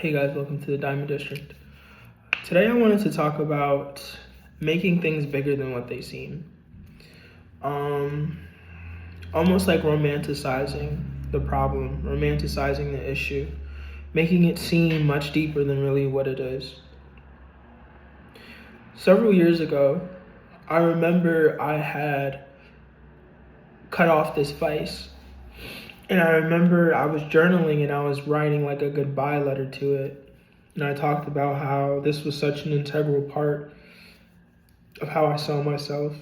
Hey guys, welcome to the Diamond District. Today I wanted to talk about making things bigger than what they seem. Almost like romanticizing the problem, romanticizing the issue, making it seem much deeper than really what it is. Several years ago, I remember I had cut off this vice. And I remember I was journaling and I was writing like a goodbye letter to it. And I talked about how this was such an integral part of how I saw myself.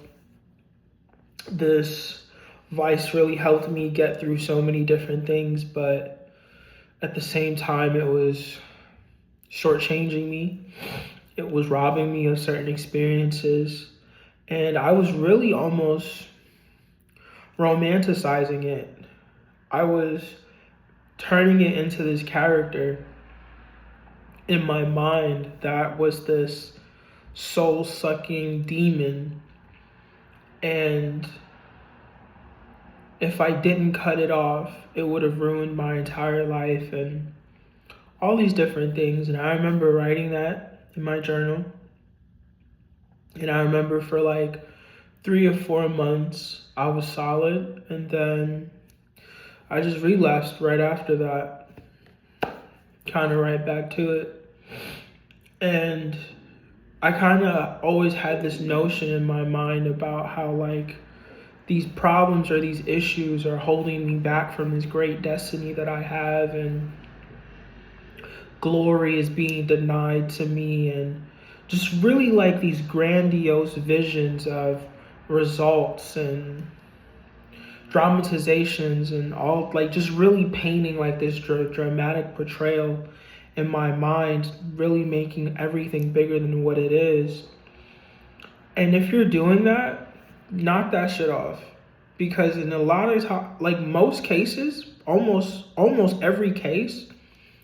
This vice really helped me get through so many different things, but at the same time, it was shortchanging me. It was robbing me of certain experiences. And I was really almost romanticizing it. I was turning it into this character in my mind that was this soul-sucking demon. And if I didn't cut it off, it would have ruined my entire life and all these different things. And I remember writing that in my journal. And I remember for like 3 or 4 months, I was solid. And then I just relapsed right after that, kind of right back to it. And I kind of always had this notion in my mind about how like these problems or these issues are holding me back from this great destiny that I have, and glory is being denied to me, and just really like these grandiose visions of results and dramatizations and all, like just really painting like this dramatic portrayal in my mind, really making everything bigger than what it is. And if you're doing that, knock that shit off, because in a lot of like most cases, almost every case,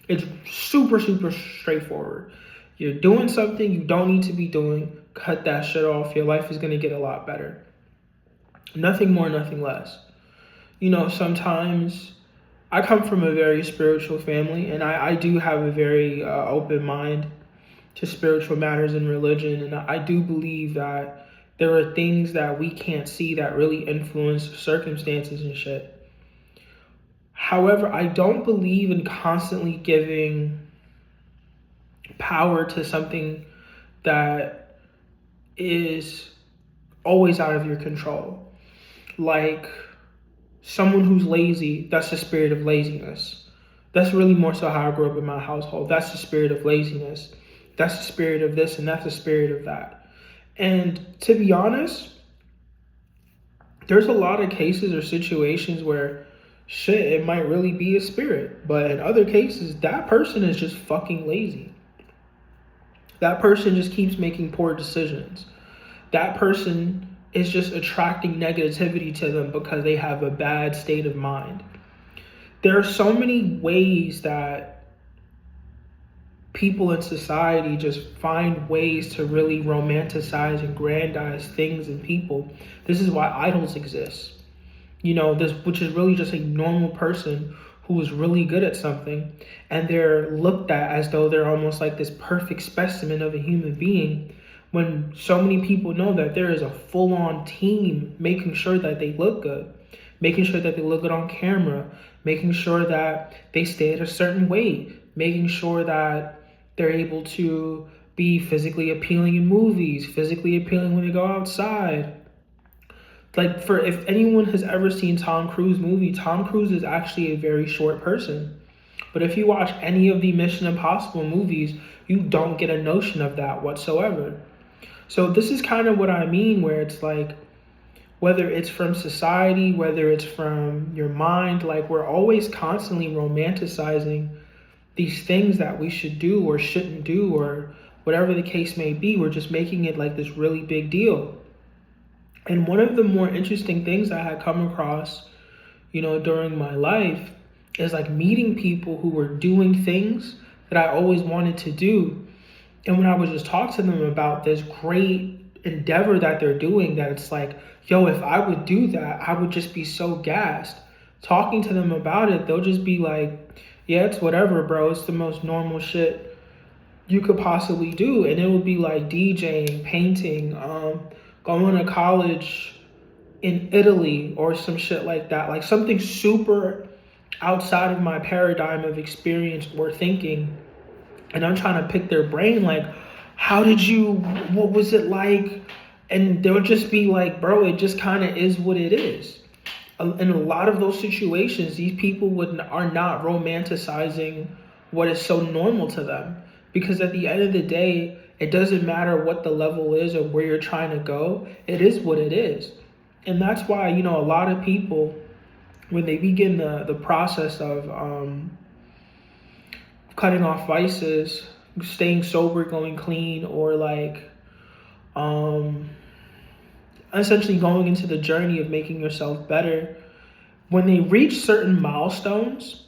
it's super straightforward. You're doing something you don't need to be doing, cut that shit off. Your life is going to get a lot better. Nothing more, nothing less. You know, sometimes I come from a very spiritual family, and I do have a very open mind to spiritual matters and religion. And I do believe that there are things that we can't see that really influence circumstances and shit. However, I don't believe in constantly giving power to something that is always out of your control. Like someone who's lazy, that's the spirit of laziness. That's really more so how I grew up in my household. That's the spirit of laziness. That's the spirit of this, and that's the spirit of that. And to be honest, there's a lot of cases or situations where shit, it might really be a spirit. But in other cases, that person is just fucking lazy. That person just keeps making poor decisions. That person is just attracting negativity to them because they have a bad state of mind. There are so many ways that people in society just find ways to really romanticize and grandize things and people. This is why idols exist. You know, this, which is really just a normal person who is really good at something, and they're looked at as though they're almost like this perfect specimen of a human being, when so many people know that there is a full-on team making sure that they look good, making sure that they look good on camera, making sure that they stay at a certain weight, making sure that they're able to be physically appealing in movies, physically appealing when they go outside. Like, for if anyone has ever seen Tom Cruise movie, Tom Cruise is actually a very short person. But if you watch any of the Mission Impossible movies, you don't get a notion of that whatsoever. So this is kind of what I mean, where it's like, whether it's from society, whether it's from your mind, like we're always constantly romanticizing these things that we should do or shouldn't do, or whatever the case may be. We're just making it like this really big deal. And one of the more interesting things I had come across, you know, during my life is like meeting people who were doing things that I always wanted to do. And when I would just talk to them about this great endeavor that they're doing, that it's like, yo, if I would do that, I would just be so gassed. Talking to them about it, they'll just be like, Yeah, it's whatever, bro. It's the most normal shit you could possibly do. And it would be like DJing, painting, going to college in Italy or some shit like that. Like something super outside of my paradigm of experience or thinking. And I'm trying to pick their brain, like, what was it like? And they'll just be like, bro, it just kind of is what it is. In a lot of those situations, these people are not romanticizing what is so normal to them. Because at the end of the day, it doesn't matter what the level is or where you're trying to go. It is what it is. And that's why, a lot of people, when they begin the process of cutting off vices, staying sober, going clean, or like essentially going into the journey of making yourself better, when they reach certain milestones,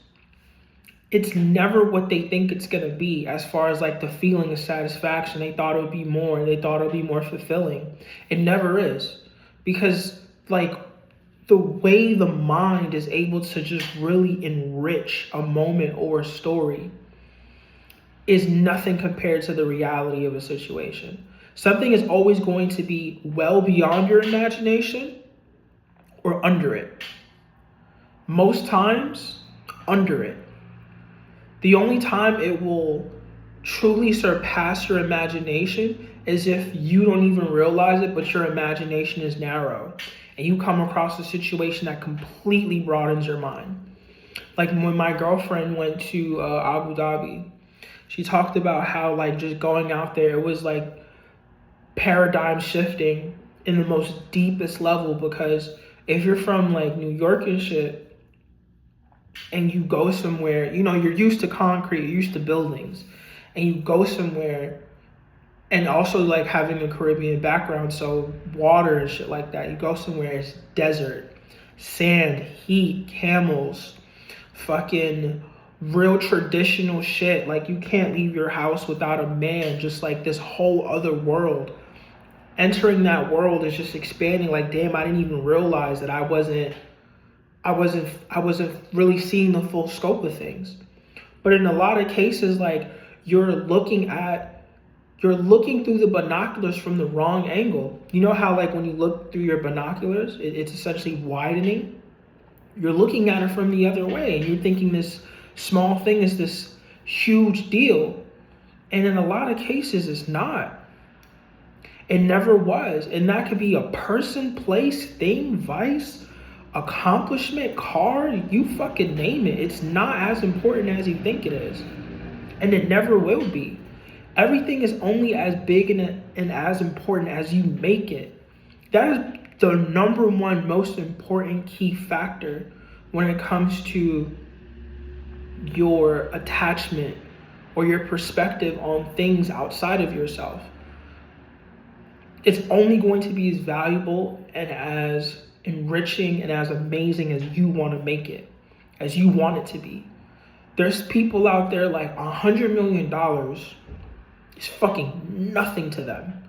it's never what they think it's going to be as far as like the feeling of satisfaction. They thought it would be more. They thought it would be more fulfilling. It never is. Because like the way the mind is able to just really enrich a moment or a story is nothing compared to the reality of a situation. Something is always going to be well beyond your imagination or under it. Most times, under it. The only time it will truly surpass your imagination is if you don't even realize it, but your imagination is narrow and you come across a situation that completely broadens your mind. Like when my girlfriend went to Abu Dhabi, she talked about how like just going out there, it was like paradigm shifting in the most deepest level, because if you're from like New York and shit and you go somewhere, you're used to concrete, you're used to buildings, and you go somewhere, and also like having a Caribbean background, so water and shit like that, you go somewhere, it's desert, sand, heat, camels, fucking real traditional shit. Like you can't leave your house without a man, just like this whole other world. Entering that world is just expanding. Like, damn, I didn't even realize that I wasn't really seeing the full scope of things. But in a lot of cases, like you're looking through the binoculars from the wrong angle. You know how like when you look through your binoculars, it's essentially widening. You're looking at it from the other way, and you're thinking this small thing is this huge deal. And in a lot of cases, it's not. It never was. And that could be a person, place, thing, vice, accomplishment, car, you fucking name it. It's not as important as you think it is. And it never will be. Everything is only as big and as important as you make it. That is the number one most important key factor when it comes to your attachment or your perspective on things outside of yourself. It's only going to be as valuable and as enriching and as amazing as you want to make it, as you want it to be. There's people out there like $100 million is fucking nothing to them.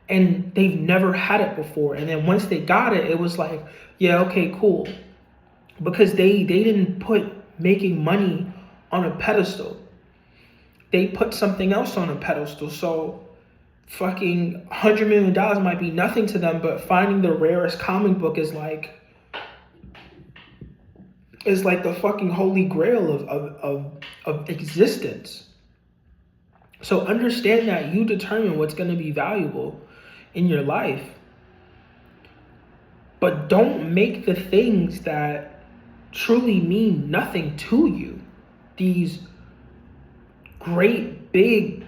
And they've never had it before. And then once they got it, it was like, yeah, okay, cool. Because they didn't put making money on a pedestal. They put something else on a pedestal. So fucking $100 million might be nothing to them, but finding the rarest comic book is like the fucking holy grail of existence. So understand that you determine what's going to be valuable in your life. But don't make the things that truly mean nothing to you these great big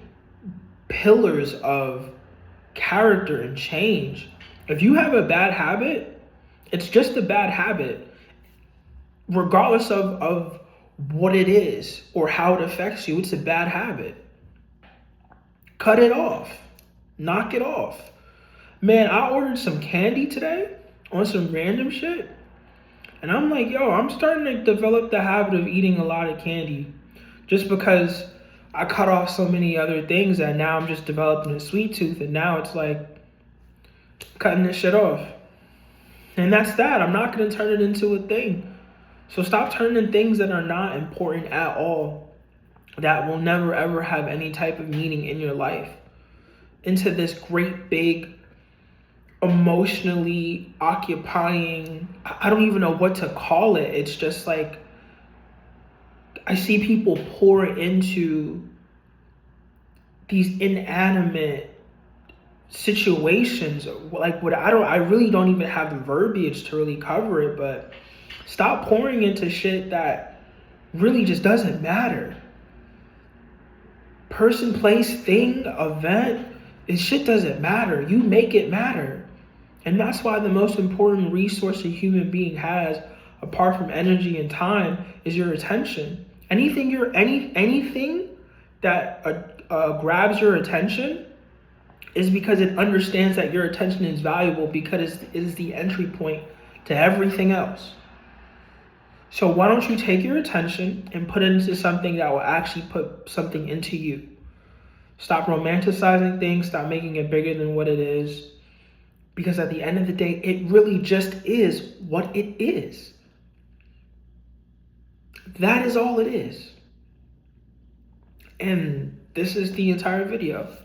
pillars of character and change. If you have a bad habit, it's just a bad habit, regardless of what it is or how it affects you. It's a bad habit. Cut it off. Knock it off. Man, I ordered some candy today on some random shit, and I'm like, yo, I'm starting to develop the habit of eating a lot of candy just because I cut off so many other things that now I'm just developing a sweet tooth, and now it's like cutting this shit off. And that's that. I'm not going to turn it into a thing. So stop turning things that are not important at all, that will never ever have any type of meaning in your life, into this great big emotionally occupying, I don't even know what to call it. It's just like I see people pour into these inanimate situations, like what I really don't even have the verbiage to really cover it, but stop pouring into shit that really just doesn't matter. Person, place, thing, event, shit doesn't matter. You make it matter. And that's why the most important resource a human being has, apart from energy and time, is your attention. Anything that grabs your attention is because it understands that your attention is valuable, because it is the entry point to everything else. So why don't you take your attention and put it into something that will actually put something into you? Stop romanticizing things, stop making it bigger than what it is. Because at the end of the day, it really just is what it is. That is all it is. And this is the entire video.